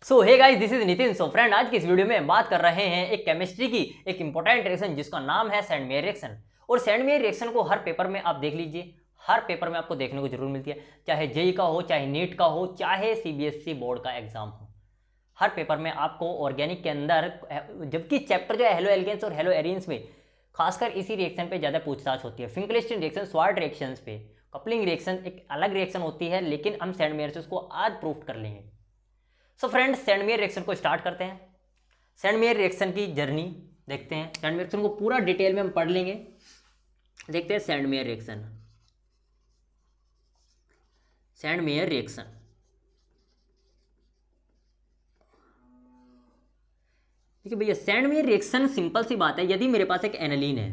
So hey guys, this is Nitin. So friend, आज की इस वीडियो में हम बात कर रहे हैं एक केमिस्ट्री की एक इंपॉर्टेंट रिएक्शन जिसका नाम है सैंडमेयर रिएक्शन। और सैंडमेयर रिएक्शन को हर पेपर में आप देख लीजिए, हर पेपर में आपको देखने को जरूर मिलती है, चाहे जेई का हो, चाहे नीट का हो, चाहे सीबीएसई बोर्ड का एग्जाम हो। हर पेपर में आपको ऑर्गेनिक के अंदर, जबकि चैप्टर जो है हेलो एल्केन्स और हेलो एरीन्स में, खासकर इसी रिएक्शन पे ज़्यादा पूछताछ होती है। फिंकलिस्टन रिएक्शन, स्वार्ट रिएक्शंस पे, कपलिंग रिएक्शन एक अलग रिएक्शन होती है, लेकिन हम सैंडमेयर से उसको आज प्रूफ कर लेंगे। सो फ्रेंड्स, सैंडमेयर रिएक्शन को स्टार्ट करते हैं। सैंडमेयर रिएक्शन की जर्नी देखते हैं। सैंडमेयर रिएक्शन को पूरा डिटेल में हम पढ़ लेंगे। देखते हैं सैंडमेयर रिएक्शन। सैंडमेयर रिएक्शन, देखिए भैया, सैंडमेयर रिएक्शन सिंपल सी बात है। यदि मेरे पास एक एनालीन है,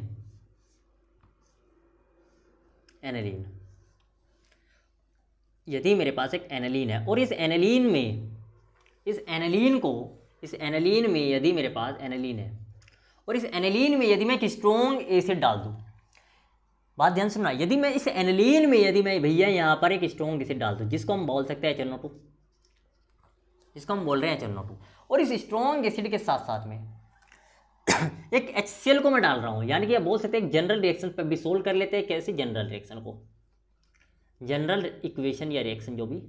एनालीन, यदि मेरे पास एक एनालीन है और इस एनालीन में यदि मेरे पास एनालीन है और इस एनालीन में यदि मैं एक स्ट्रॉन्ग एसिड डाल दूं, बात ध्यान सुनना, यदि मैं इस एनालीन में यदि मैं भैया यहाँ पर एक स्ट्रॉन्ग एसिड डाल दूं, जिसको हम बोल सकते हैं HNO2, जिसको हम बोल रहे हैं HNO2, और इस स्ट्रॉन्ग एसिड के साथ साथ में एक HCl को मैं डाल रहा हूँ, यानी कि आप बोल सकते हैं एक जनरल रिएक्शन पर भी सोल्व कर लेते हैं। कैसे जनरल रिएक्शन को, जनरल इक्वेशन या रिएक्शन, जो भी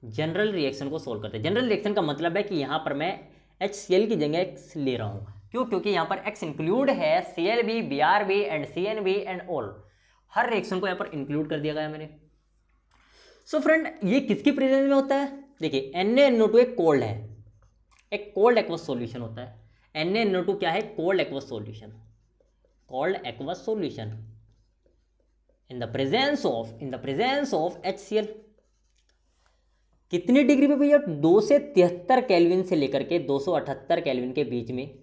जनरल रिएक्शन को सोल्व करते हैं। जनरल रिएक्शन का मतलब है कि यहाँ पर मैं HCl की जगह X ले रहा हूँ। क्यों? क्योंकि यहाँ पर X इंक्लूड है ClB, BrB and CnB and all, her reaction को यहाँ पर इंक्लूड कर दिया गया मैंने। सो फ्रेंड, ये किसकी प्रेजेंस में होता है? देखिए, NaNO2 एक कोल्ड है, एक कोल्ड एक्वस सॉल्यूशन होता है। NaNO2 क्या है? Cold aqueous solution, cold aqueous solution in the presence of HCl। कितनी डिग्री पे भैया? 2 से 73 केल्विन से लेकर के 278 केल्विन के बीच में,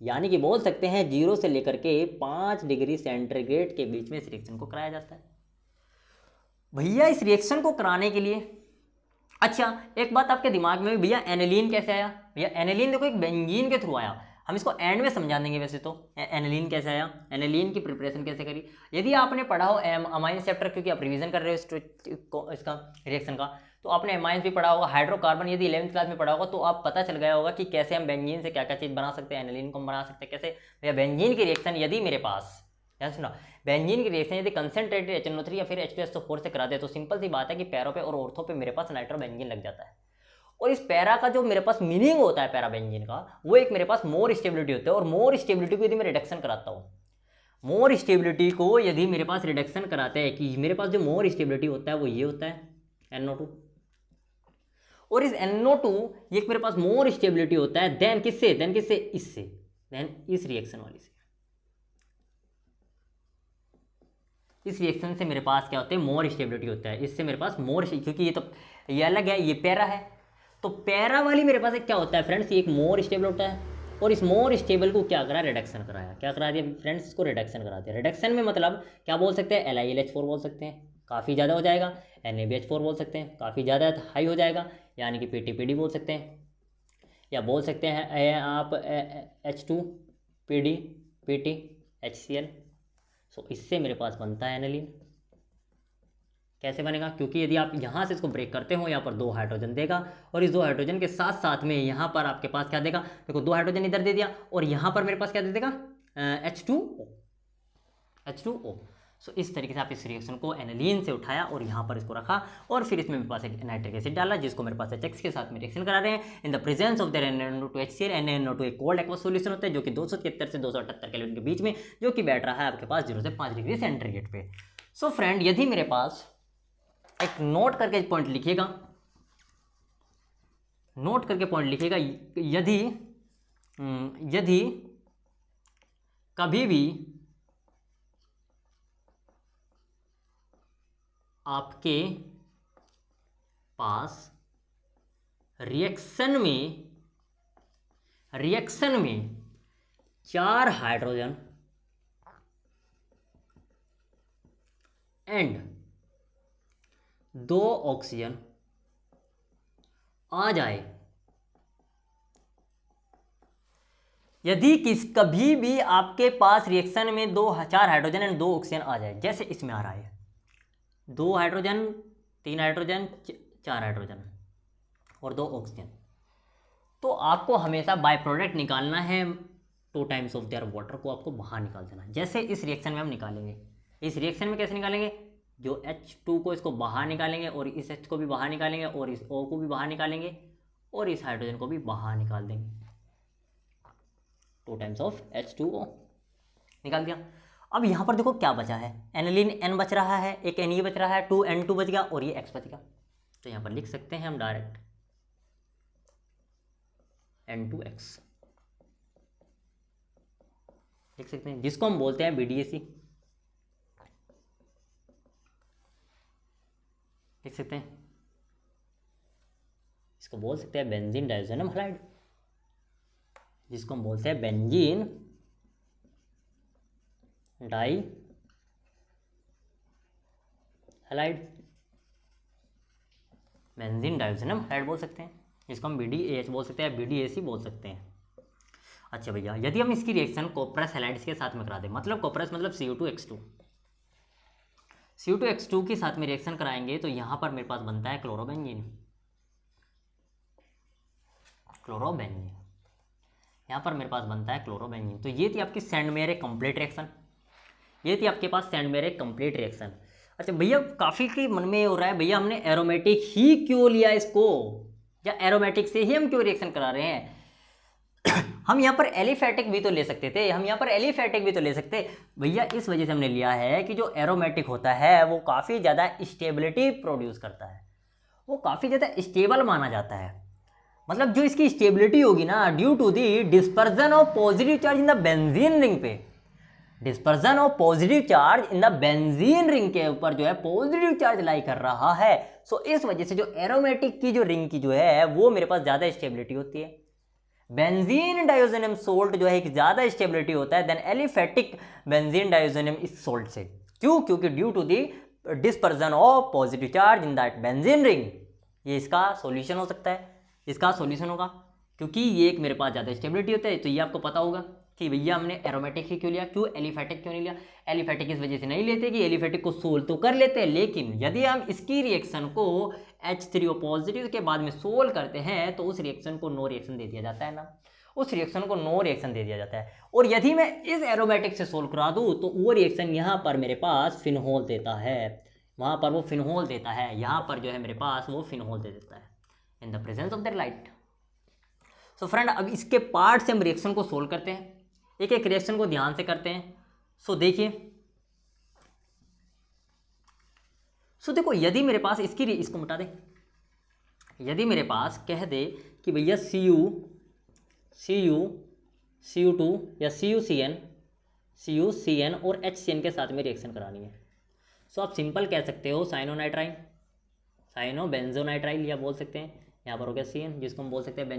यानी कि बोल सकते हैं 0 से लेकर के 5 डिग्री सेंटीग्रेड के बीच में इस रिएक्शन को कराया जाता है। भैया इस रिएक्शन को कराने के लिए, अच्छा एक बात आपके दिमाग में, भैया एनालीन कैसे आया? भैया एनालीन देखो एक बेंजीन के थ्रू आया। हम इसको एंड में समझा देंगे। वैसे तो एनालीन कैसे आया, एनालीन की प्रिपरेशन कैसे करी, यदि आपने पढ़ा हो अमाइन चैप्टर, क्योंकि आप रिवीजन कर रहे हो इसका रिएक्शन का, तो आपने अमाइंस भी पढ़ा होगा। हाइड्रोकार्बन यदि 11th क्लास में पढ़ा होगा तो आप पता चल गया होगा कि कैसे हम बेंजीन से क्या क्या चीज़ बना सकते हैं, एनालीन को हम बना सकते हैं कैसे। भैया बेंजीन की रिएक्शन यदि मेरे पास, ध्यान सुना, बेंजीन की रिएक्शन यदि कंसनट्रेटेड HNO3 या फिर H2SO4 से करा दे, तो सिंपल सी बात है कि पैरों पे और ऑर्थो पे मेरे पास नाइट्रोबेंजीन लग जाता है। और इस पैरा का जो मेरे पास मीनिंग होता है पैरा बेंजीन का, वो एक मेरे पास मोर स्टेबिलिटी होता है। और मोर स्टेबिलिटी को यदि मैं रिडक्शन कराता हूँ, मोर स्टेबिलिटी को यदि मेरे पास रिडक्शन कराते हैं, कि मेरे पास जो मोर स्टेबिलिटी होता है वो ये होता है NO2, और इस NO2 ये मेरे पास मोर स्टेबिलिटी होता है देन किससे, इससे, देन इस रिएक्शन वाली से। इस रिएक्शन से मेरे पास क्या होता है? मोर स्टेबिलिटी होता है। इससे मेरे पास मोर, क्योंकि ये अलग है, ये पैरा है, तो पैरा वाली मेरे पास एक क्या होता है फ्रेंड्स, ये एक मोर स्टेबल होता है। और इस मोर स्टेबल को क्या करा? रिडक्शन कराया। क्या करा दिया फ्रेंड्स? इसको रिडक्शन करा दिया। रिडक्शन में मतलब क्या बोल सकते हैं? LiLH4 बोल सकते हैं, काफ़ी ज़्यादा हो जाएगा। NaBH4 बोल सकते हैं, काफ़ी ज़्यादा हाई हो जाएगा, यानी कि PTPD बोल सकते हैं, या बोल सकते हैं आप H2PD, PT, HCl। सो इससे मेरे पास बनता है एनालीन। कैसे बनेगा? क्योंकि यदि आप यहाँ से इसको ब्रेक करते हो, यहाँ पर 2 हाइड्रोजन देगा, और इस 2 हाइड्रोजन के साथ साथ में यहाँ पर आपके पास क्या देगा? देखो 2 हाइड्रोजन इधर दे दिया, और यहाँ पर मेरे पास क्या दे देगा? H2O। सो इस तरीके से आप इस रिएक्शन को एनालीन से उठाया और यहाँ पर इसको रखा, और फिर इसमें मेरे पास एक नाइट्रिक एसिड डाला, जिसको मेरे पास HX के साथ में रिएक्शन करा रहे हैं इन the presence of there NaNO2 HCl। NaNO2 एक कोल्ड एक्वस सॉल्यूशन होता है जो कि 273 से 278 केल्विन के बीच में, जो कि बैठ रहा है आपके पास 0 से 5 डिग्री सेंटीग्रेड पे। सो फ्रेंड, यदि मेरे पास एक नोट करके पॉइंट लिखिएगा, नोट करके पॉइंट लिखिएगा, यदि कभी भी आपके पास रिएक्शन में 4 हाइड्रोजन एंड 2 ऑक्सीजन आ जाए, यदि कभी भी आपके पास रिएक्शन में 4 हाइड्रोजन एंड 2 ऑक्सीजन आ जाए, जैसे इसमें आ रहा है 2 हाइड्रोजन, 3 हाइड्रोजन, 4 हाइड्रोजन, और 2 ऑक्सीजन। तो आपको हमेशा बाय प्रोडक्ट निकालना है, 2 टाइम्स ऑफ देयर वाटर को आपको बाहर निकाल देना। जैसे इस रिएक्शन में हम निकालेंगे, इस रिएक्शन में कैसे निकालेंगे, जो H2 को इसको बाहर निकालेंगे और इस H को भी बाहर निकालेंगे और इस O को भी बाहर निकालेंगे और इस हाइड्रोजन को भी बाहर निकाल देंगे। 2 टाइम्स ऑफ H2O निकाल दिया। अब यहाँ पर देखो क्या बचा है, एनिलीन N बच रहा है, एक Na बच रहा है, 2N2 बच गया और ये X बच गया। तो यहाँ पर लिख सकते हैं हम डायरेक्ट N2X लिख सकते हैं, जिसको हम बोलते हैं BDAC लिख सकते हैं। इसको बोल सकते हैं बेंजीन डाइज़ोनियम हैलाइड, जिसको हम बोलते हैं benzene di halide, benzene diazonium halide बोल सकते हैं, जिसको हम BDAH बोल सकते हैं, BDAC बोल सकते हैं। अच्छा भैया, यदि हम इसकी रिएक्शन कोपरस हैलाइड्स के साथ में करा दें, मतलब कोपरस मतलब Cu2X2, Cu2X2 के साथ में रिएक्शन कराएंगे तो यहाँ पर मेरे पास बनता है क्लोरोबेंजीन, क्लोरोबेंजीन यहाँ पर मेरे पास बनता है क्लोरोबेंजीन। तो ये थी आपकी सेंड मेयर एक कंप्लीट रिएक्शन, ये थी आपके पास सेंड मेयर एक कंप्लीट रिएक्शन। अच्छा भैया, काफ़ी के मन में हो रहा है भैया हमने एरोमेटिक ही क्यों लिया इसको, या एरोमेटिक से ही हम क्यों रिएक्शन करा रहे हैं। हम यहाँ पर एलिफेटिक भी तो ले सकते थे, हम यहाँ पर एलिफेटिक भी तो ले सकते भैया। इस वजह से हमने लिया है कि जो एरोमेटिक होता है वो काफ़ी ज़्यादा स्टेबिलिटी प्रोड्यूस करता है, वो काफ़ी ज़्यादा स्टेबल माना जाता है। मतलब जो इसकी स्टेबिलिटी होगी ना, due to the dispersion of positive charge in the benzene ring पे, dispersion of positive charge in the benzene ring के ऊपर जो है पॉजिटिव चार्ज लाई कर रहा है। सो इस वजह से जो एरोमेटिक की जो रिंग की जो है वो मेरे पास ज़्यादा स्टेबिलिटी होती है। बेंजीन डाइज़ोनियम सोल्ट जो है एक ज़्यादा स्टेबिलिटी होता है देन एलिफेटिक बेंजीन डाइज़ोनियम इस सोल्ट से। क्यों? क्योंकि due to the dispersion of positive charge in that benzene ring. ये इसका सॉल्यूशन हो सकता है, इसका सॉल्यूशन होगा, क्योंकि ये एक मेरे पास ज़्यादा स्टेबिलिटी होता है। तो ये आपको पता होगा कि भैया हमने एरोमेटिक ही क्यों लिया, क्यों एलिफेटिक क्यों नहीं लिया। एलिफेटिक इस वजह से नहीं लेते कि एलिफेटिक को सोल तो कर लेते हैं, लेकिन यदि हम इसकी रिएक्शन को H3O पॉजिटिव के बाद में सोल करते हैं तो उस रिएक्शन को नो रिएक्शन दे दिया जाता है ना, उस रिएक्शन को नो रिएक्शन दे दिया जाता है। और यदि मैं इस एरोमेटिक से सोल्व करा दूँ तो वो रिएक्शन यहाँ पर मेरे पास फिनहोल देता है, वहाँ पर वो फिनहोल देता है, यहाँ पर जो है मेरे पास वो फिनहोल दे देता है इन the presence of that light. So friend, अब इसके पार्ट से हम रिएक्शन को सोल्व करते हैं, एक एक रिएक्शन को ध्यान से करते हैं। सो देखिए, सो देखो, यदि मेरे पास इसको मिटा दे, यदि मेरे पास कह दे कि भैया Cu2 या CuCN और HCN के साथ में रिएक्शन करानी है, सो आप सिंपल कह सकते हो साइनोबेंजोनाइट्राइल या बोल सकते हैं यहाँ पर हो गया CN, जिसको हम बोल सकते हैं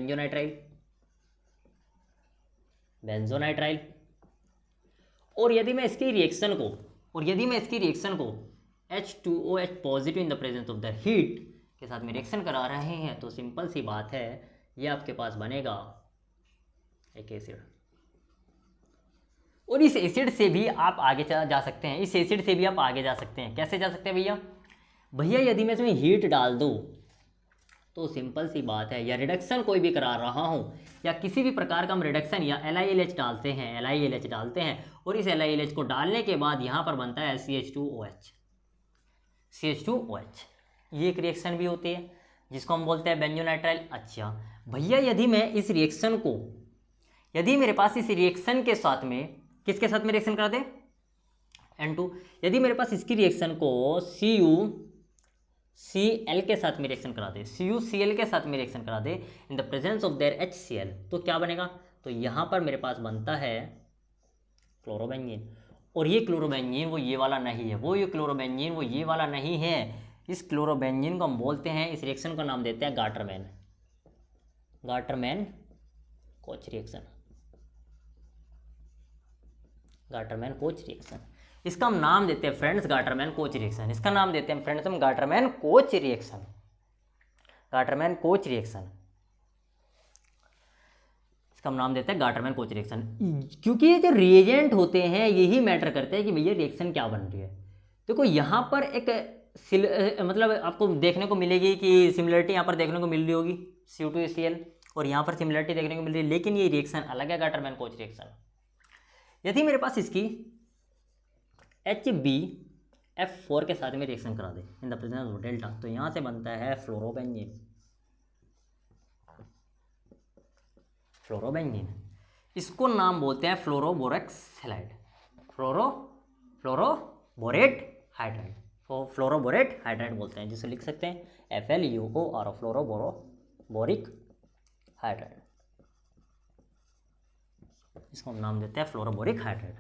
बेंजोनाइट्राइल। और यदि मैं इसकी रिएक्शन को H2OH positive in the presence of the heat के साथ में रिएक्शन करा रहे हैं तो सिंपल सी बात है, ये आपके पास बनेगा एक एसिड। और इस एसिड से भी आप आगे जा सकते हैं, कैसे जा सकते हैं भैया यदि मैं इसमें हीट डाल दूँ तो सिंपल सी बात है, या रिडक्शन कोई भी करा रहा हूँ या किसी भी प्रकार का हम रिडक्शन या LiLH डालते हैं और इस LiLH को डालने के बाद यहाँ पर बनता है CH2OH। ये एक रिएक्शन भी होती है जिसको हम बोलते हैं बेंजोनाइट्राइल। अच्छा भैया, यदि मेरे पास इस रिएक्शन के साथ में किसके साथ में रिएक्शन करा दे, N2, यदि मेरे पास इसकी रिएक्शन को CuCl के साथ में रिएक्शन करा दे in the presence of their HCl, तो क्या बनेगा, तो यहाँ पर मेरे पास बनता है क्लोरोबेंजीन। और ये क्लोरोबेंजीन वो ये वाला नहीं है, इस क्लोरोबेंजीन को हम बोलते हैं, इस रिएक्शन का नाम देते हैं गाटरमैन कोच रिएक्शन। इसका हम नाम देते हैं फ्रेंड्स गाटरमैन कोच रिएक्शन, इसका नाम देते हैं फ्रेंड्स हम गाटरमैन कोच रिएक्शन। क्योंकि ये जो रिएजेंट होते हैं यही मैटर करते हैं कि भैया रिएक्शन क्या बन रही है। देखो यहाँ पर एक मतलब आपको देखने को मिलेगी कि सिमिलरिटी यहाँ पर देखने को मिल रही होगी CO2HCl, और यहाँ पर सिमिलरिटी देखने को मिल रही है, लेकिन ये रिएक्शन अलग है गाटरमैन कोच रिएक्शन। यदि मेरे पास इसकी HbF4 के साथ में रिएक्शन करा दे in the presence of delta, तो यहाँ से बनता है फ्लोरोबेंजीन। फ्लोरोबेंजीन, इसको नाम बोलते हैं फ्लोरोबोरेक्स हैलाइड, फ्लोरोबोरेट हाइड्राइड, तो फ्लोरोबोरेट हाइड्राइड बोलते हैं, जिसे लिख सकते हैं FlUOR, फ्लोरोबोरिक हाइड्राइड, इसको हम नाम देते हैं फ्लोरोबोरिक हाइड्राइड।